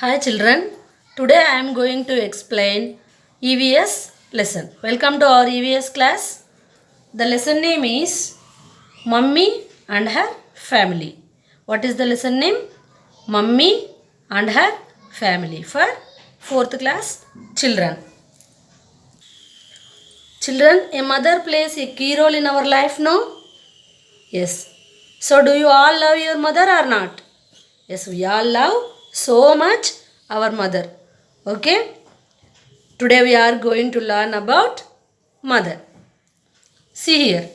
Hi children, today I am going to explain EVS lesson. Welcome to our EVS class. The lesson name is Mummy and her family. What is the lesson name? Mummy and her family for 4th class children. Children, a mother plays a key role in our life now? Yes. So do you all love your mother or not? Yes, we all love so much our mother. Okay? Today we are going to learn about mother. See here.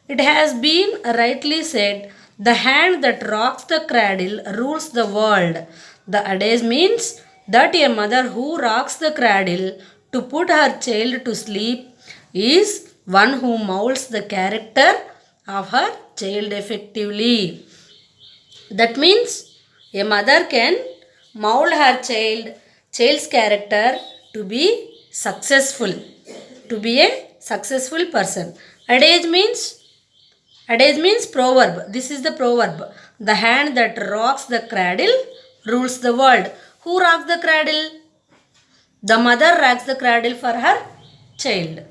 It has been rightly said, the hand that rocks the cradle rules the world. The adage means that a mother who rocks the cradle to put her child to sleep is one who molds the character of her child effectively. That means a mother can mold her child's character to be successful, to be a successful person. Adage means proverb. This is the proverb. The hand that rocks the cradle rules the world. Who rocks the cradle? The mother rocks the cradle for her child.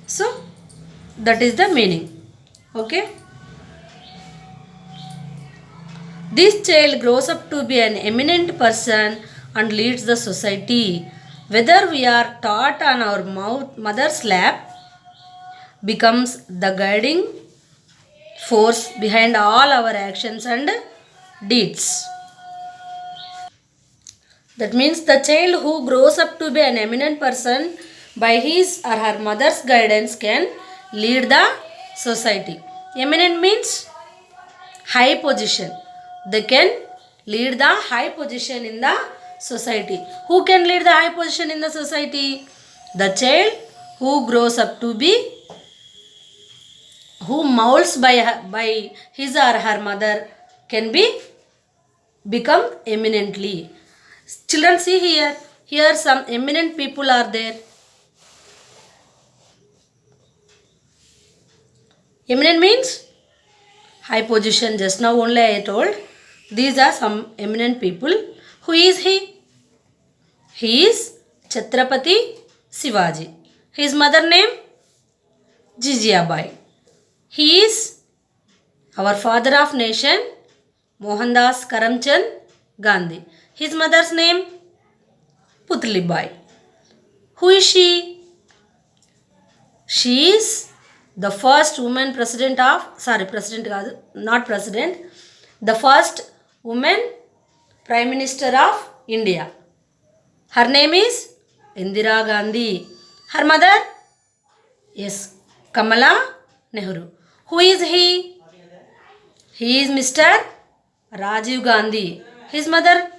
So that is the meaning. Okay. This child grows up to be an eminent person and leads the society. Whether we are taught on our mother's lap becomes the guiding force behind all our actions and deeds. That means the child who grows up to be an eminent person by his or her mother's guidance can lead the society. Eminent means high position. They can lead the high position in the society. Who can lead the high position in the society? The child who grows up to be, who molds by his or her mother can become eminently. Children, see here. Here some eminent people are there. Eminent means high position. Just now only I told. These are some eminent people. Who is he? He is Chhatrapati Shivaji. His mother name Jijabai. He is our father of nation Mohandas Karamchand Gandhi. His mother's name Putlibai. Who is she? She is the first woman president of, not president, the first woman prime minister of India. Her name is Indira Gandhi. Her mother? Yes, Kamala Nehru. Who is he? He is Mr. Rajiv Gandhi. His mother?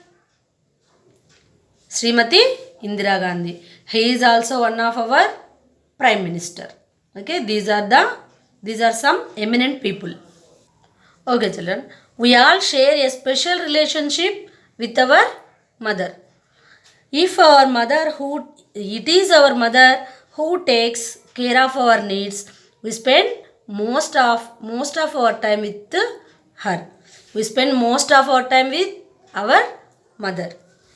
Srimati Indira Gandhi. He is also one of our prime minister. Okay, these are some eminent people. Okay, children. We all share a special relationship with our mother. If our mother it is our mother who takes care of our needs, we spend most of our time with her. We spend most of our time with our mother.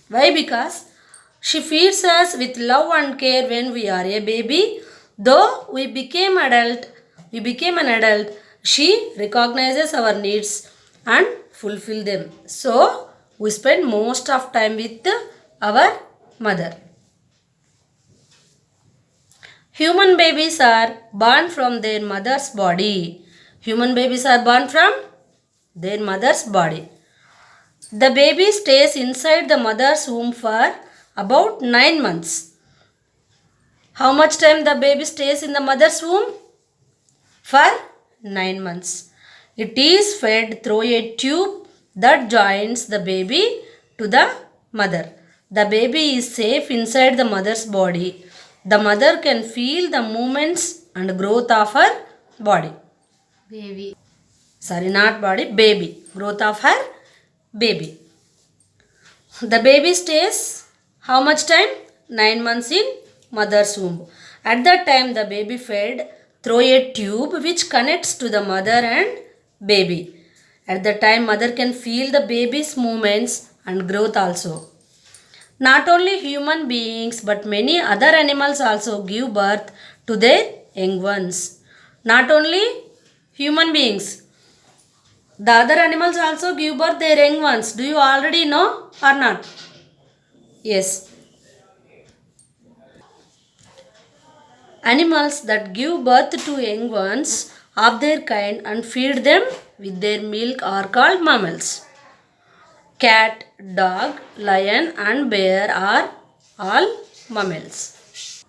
Why? Because she feeds us with love and care when we are a baby. Though we became an adult, she recognizes our needs and fulfill them. So we spend most of time with our mother. Human babies are born from their mother's body. Human babies are born from their mother's body. The baby stays inside the mother's womb for about 9 months. How much time the baby stays in the mother's womb? For 9 months. It is fed through a tube that joins the baby to the mother. The baby is safe inside the mother's body. The mother can feel the movements and growth of her body. Baby. Sorry, not body, baby. Growth of her baby. The baby stays how much time? 9 months in mother's womb. At that time, the baby fed through a tube which connects to the mother and baby. At the time, mother can feel the baby's movements and growth also. Not only human beings but many other animals also give birth to their young ones. Not only human beings, the other animals also give birth their young ones. Do you already know or not? Yes. Animals that give birth to young ones of their kind and feed them with their milk are called mammals. Cat, dog, lion and bear are all mammals.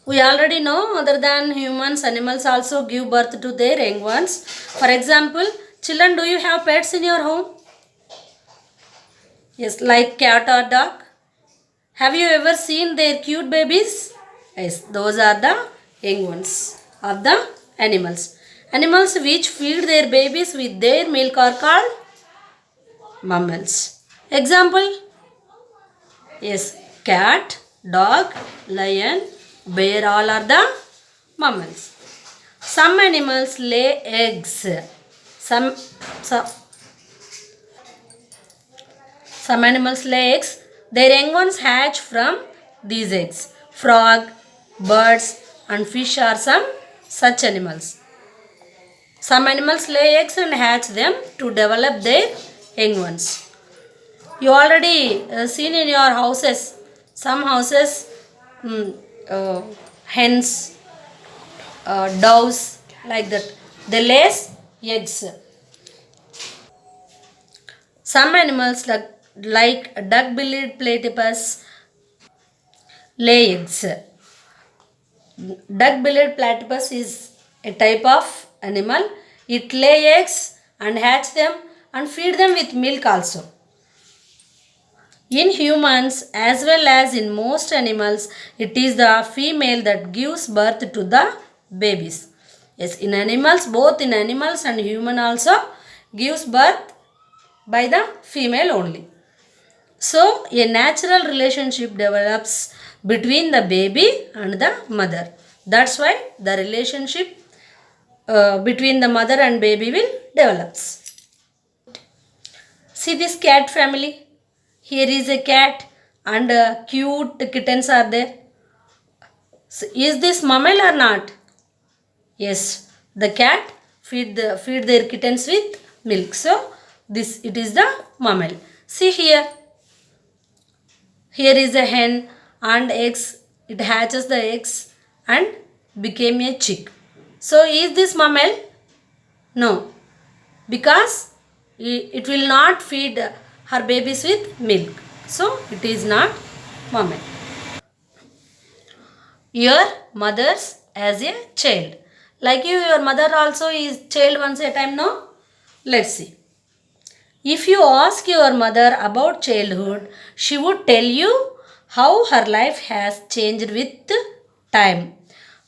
We already know other than humans, animals also give birth to their young ones. For example, children, do you have pets in your home? Yes, like cat or dog. Have you ever seen their cute babies? Yes, those are the young ones of the animals. Animals which feed their babies with their milk are called mammals. Example? Yes, cat, dog, lion, bear all are the mammals. Some animals lay eggs. Some, some, some animals lay eggs. Their young ones hatch from these eggs. Frog, birds and fish are some such animals. Some animals lay eggs and hatch them to develop their young ones. You already seen in your houses, some houses, mm, uh, hens, doves, like that. They lay eggs. Some animals like duck-billed platypus lay eggs. Duck-billed platypus is a type of animal. It lay eggs and hatch them and feed them with milk also. In humans as well as in most animals, it is the female that gives birth to the babies. Yes, in animals, both in animals and human also gives birth by the female only. So, a natural relationship develops between the baby and the mother. That's why the relationship between the mother and baby will develops. See this cat family. Here is a cat and cute kittens are there. So is this mammal or not? Yes, the cat feed their kittens with milk. So this it is the mammal. See here. Here is a hen and eggs. It hatches the eggs and became a chick. So is this mammal? No, because it will not feed her babies with milk. So it is not mammal. Your mother's as a child. Like you, your mother also is child once a time, no? Let's see. If you ask your mother about childhood, she would tell you how her life has changed with time.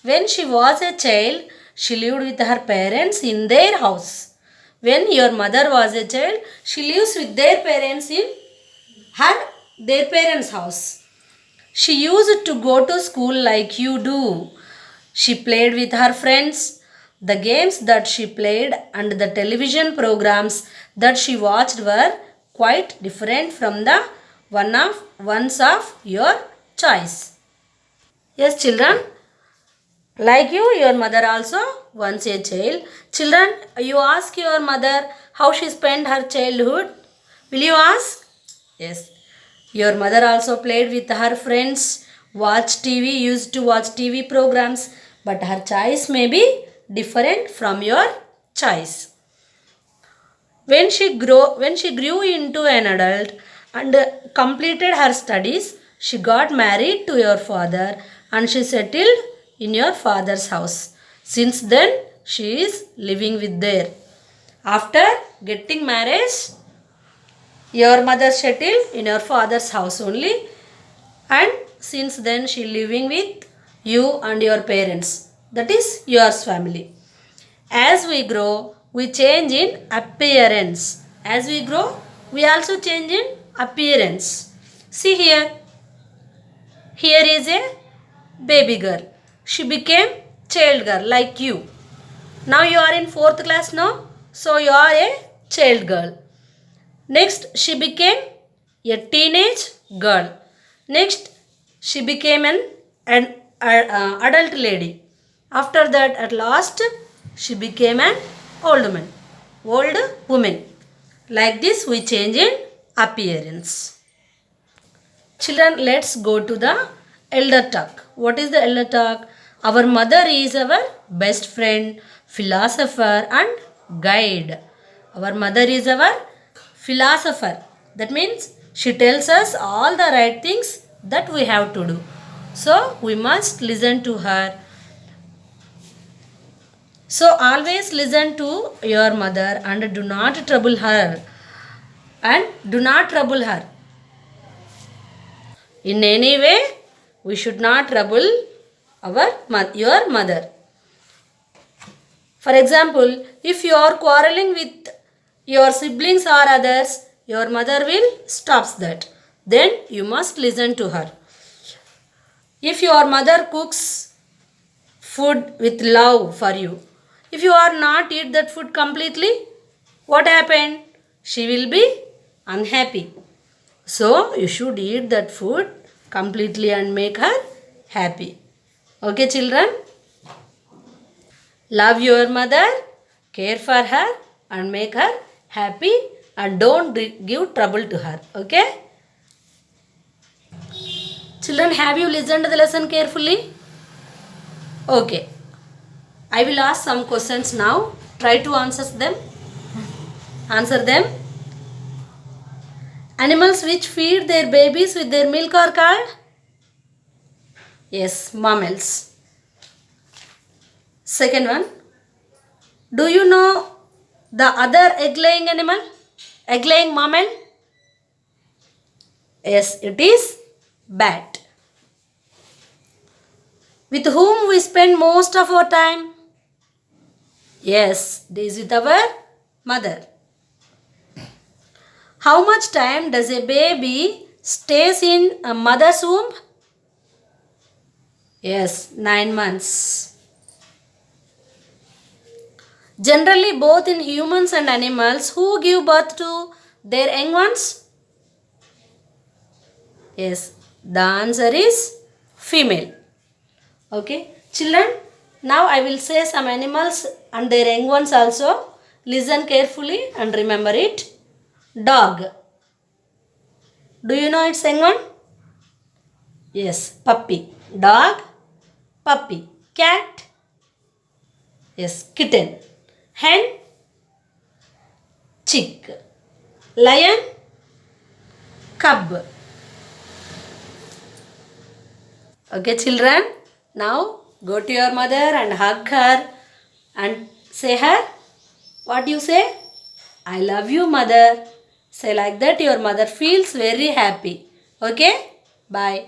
When she was a child, she lived with her parents in their house. When your mother was a child, she lives with their parents in her their parents' house. She used to go to school like you do. She played with her friends. The games that she played and the television programs that she watched were quite different from the ones of your choice. Yes, children, like you, your mother also once a child. Children, you ask your mother how she spent her childhood. Will you ask? Yes. Your mother also played with her friends, watched TV, used to watch TV programs, but her choice may be different from your choice. When she grew into an adult and completed her studies, she got married to your father and she settled in your father's house. Since then, she is living with there. After getting married, your mother settled in your father's house only, and since then she living with you and your parents. That is yours family. As we grow, we change in appearance. As we grow, we also change in appearance. See here. Here is a baby girl. She became child girl like you. Now you are in 4th class now. So you are a child girl. Next, she became a teenage girl. Next, she became an adult lady. After that, at last, she became an old woman. Like this, we change in appearance. Children, let's go to the elder talk. What is the elder talk? Our mother is our best friend, philosopher, and guide. Our mother is our philosopher. That means she tells us all the right things that we have to do. So we must listen to her. So always listen to your mother and do not trouble her. And do not trouble her. In any way, we should not trouble your mother. For example, if you are quarreling with your siblings or others, your mother will stop that. Then you must listen to her. If your mother cooks food with love for you, if you are not eat that food completely, what happened? She will be unhappy. So you should eat that food completely and make her happy. Okay, children? Love your mother, care for her, and make her happy, and don't give trouble to her. Okay? Children, have you listened to the lesson carefully? Okay. I will ask some questions now. Try to answer them. Animals which feed their babies with their milk are called? Yes, mammals. Second one. Do you know the other egg-laying animal? Egg-laying mammal? Yes, it is bat. With whom we spend most of our time? Yes, this is with our mother. How much time does a baby stays in a mother's womb? Yes, 9 months. Generally, both in humans and animals, who give birth to their young ones? Yes, the answer is female. Okay, children, now I will say some animals and their young ones also. Listen carefully and remember it. Dog. Do you know its young one? Yes, puppy. Dog, puppy. Cat. Yes, kitten. Hen, chick. Lion, cub. Okay, children. Now go to your mother and hug her and say her. What you say? I love you, mother. Say like that, your mother feels very happy. Okay? Bye.